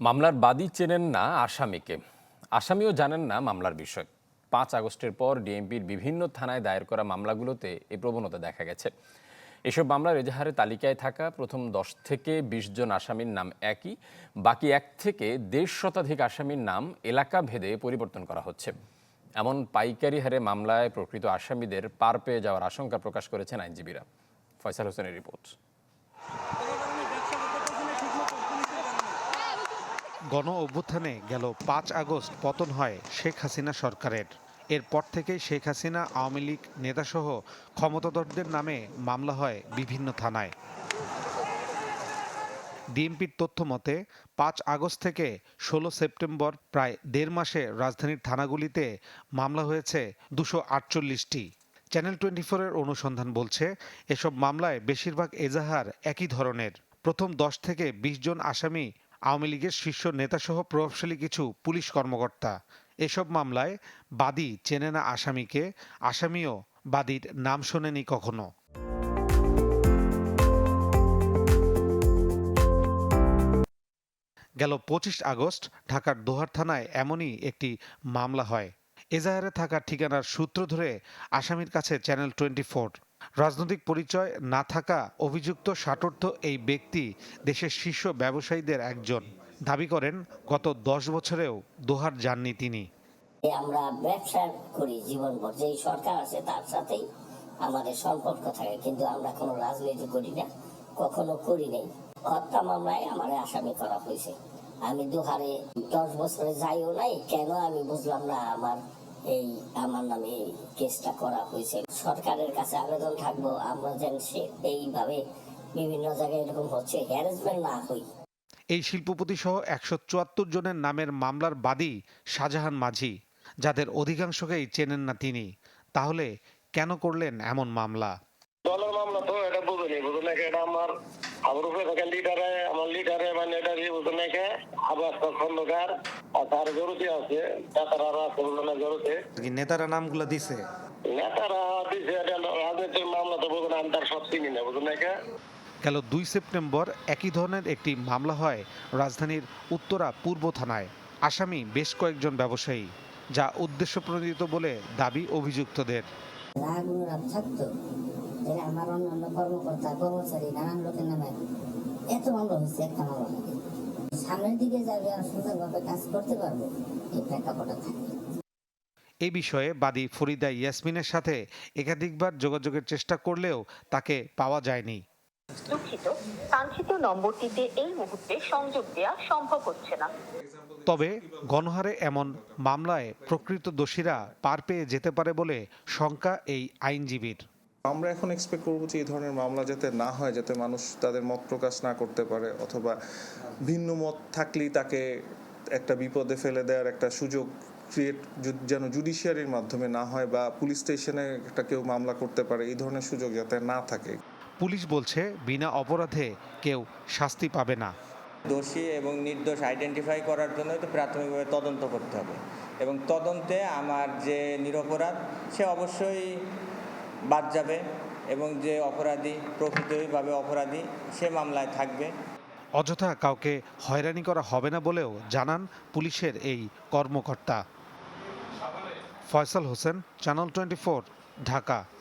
মামলার বাদী চেনেন না আসামিকে, আসামিও জানেন না মামলার বিষয়। 5 আগস্টের পর ডিএমপির বিভিন্ন থানায় দায়ের করা মামলাগুলোতে এই প্রবণতা দেখা গেছে। এসব মামলার এজাহারের তালিকায় থাকা প্রথম 10 থেকে 20 জন আসামির নাম একই, বাকি 1 থেকে 1.5 শতাধিক আসামির নাম এলাকা ভেদে পরিবর্তন করা হচ্ছে। এমন পাইকারি হারে মামলায় প্রকৃত আসামিদের পার পেয়ে যাওয়ার আশঙ্কা প্রকাশ করেছেন আইনজীবীরা। ফয়সাল হোসেনের রিপোর্ট। গণ অভ্যুত্থানে গেল 5 আগস্ট পতন হয় শেখ হাসিনা সরকারের। এরপর থেকেই শেখ হাসিনা, আওয়ামী লীগ নেতাসহ ক্ষমতাধরদের নামে মামলা হয় বিভিন্ন থানায়। ডিএমপির তথ্য মতে 5 আগস্ট থেকে 16 সেপ্টেম্বর প্রায় 1.5 মাসে রাজধানীর থানাগুলিতে মামলা হয়েছে 248টি। চ্যানেল 24 এর অনুসন্ধান বলছে, এসব মামলায় বেশিরভাগ এজাহার একই ধরনের। প্রথম 10 থেকে 20 জন আসামি আওয়ামী লীগের শীর্ষ নেতাসহ প্রভাবশালী কিছু পুলিশ কর্মকর্তা। এসব মামলায় বাদী চেনে না আসামিকে, আসামিও বাদীর নাম শোনেনি কখনো। গেল 25 আগস্ট ঢাকার দোহার থানায় এমনই একটি মামলা হয়। এজাহারে থাকা ঠিকানার সূত্র ধরে আসামির কাছে চ্যানেল 24। রাজনৈতিক পরিচয় না থাকা অভিযুক্ত ষাটোর্ধ্ব এই ব্যক্তি দেশের শীর্ষ ব্যবসায়ীদের একজন। দাবি করেন গত 10 বছরেও দোহার যাননি তিনি। আমরা ব্যবসা করি জীবনভর, যেই সরকার আছে তার সাথেই আমাদের সম্পর্ক থাকে, কিন্তু আমরা কোনো রাজনীতি করি না, কখনো করি নাই। হত্যা মামলায় আমার আসামি করা হয়েছে। আমি দোহারে 10 বছরে যাইও নাই, কেন আমি বুঝলাম না। আমার নামে এই কেসটা করা হয়েছে। সরকারের কাছে আবেদন থাকবো, আমরা যেন এইভাবে বিভিন্ন জায়গায় এরকম হচ্ছে হ্যারাসমেন্ট না হই। এই শিল্পপতি সহ 174 জনের নামের মামলার বাদী শাহজাহান মাঝি, যাদের অধিকাংশকেই চেনেন না তিনি। তাহলে কেন করলেন এমন মামলা? দলের মামলা তো এটা বুঝুনি, এটা আমার উপরে থাকা আমার মানে এটা বুঝুন আবার খন্দকার আর তার জরুরি আছে, নেতারা আছে জরুরি। নেতারা নামগুলো দিছে, নেতারা দিছে, রাজনীতির মামলা তো বুঝুন আমি তার সব চিনি না, বুঝুন গেল 2 সেপ্টেম্বর একই ধরনের একটি মামলা হয় রাজধানীর উত্তরা পূর্ব থানায়। আসামি বেশ কয়েকজন ব্যবসায়ী, যা উদ্দেশ্যপ্রণোদিত বলে দাবি অভিযুক্তদের। আমার অন্যান্য কর্মকর্তা কর্মচারী নানান লোকের নামে এত মামলা হয়েছে, একটা মামলা নাকি সামনের দিকে যাবে আর সুন্দরভাবে কাজ করতে পারবো, এই প্রেক্ষাপটে থাকে। এই বিষয়ে বাদী ফরিদা ইয়াসমিনের সাথে একাধিকবার যোগাযোগের চেষ্টা করলেও তাকে পাওয়া যায়নি। দুঃখিত, কাঙ্ক্ষিত নম্বরটিতে এই মুহূর্তে সংযোগ দেওয়া সম্ভব হচ্ছে না। তবে গণহারে এমন মামলায় প্রকৃত দোষীরা পার পেয়ে যেতে পারে বলে শঙ্কা এই আইনজীবীর। আমরা এখন এক্সপেক্ট করবো যে এই ধরনের মামলা যাতে না হয়, যাতে মানুষ তাদের মত প্রকাশ না করতে পারে, অথবা ভিন্ন মত থাকলেই তাকে একটা বিপদে ফেলে দেওয়ার একটা সুযোগ ক্রিয়েট যেন জুডিশিয়ারির মাধ্যমে না হয়, বা পুলিশ স্টেশনে একটা কেউ মামলা করতে পারে, এই ধরনের সুযোগ যাতে না থাকে। পুলিশ বলছে বিনা অপরাধে কেউ শাস্তি পাবে না। দোষী এবং নির্দোষ আইডেন্টিফাই করার জন্য তো প্রাথমিকভাবে তদন্ত করতে হবে, এবং তদন্তে আমার যে নিরপরাধ সে অবশ্যই বাদ যাবে, এবং যে অপরাধী প্রকৃতভাবে অপরাধী সে মামলায় থাকবে। অযথা কাউকে হয়রানি করা হবে না বলেও জানান পুলিশের এই কর্মকর্তা। ফয়সাল হোসেন, চ্যানেল 24, ঢাকা।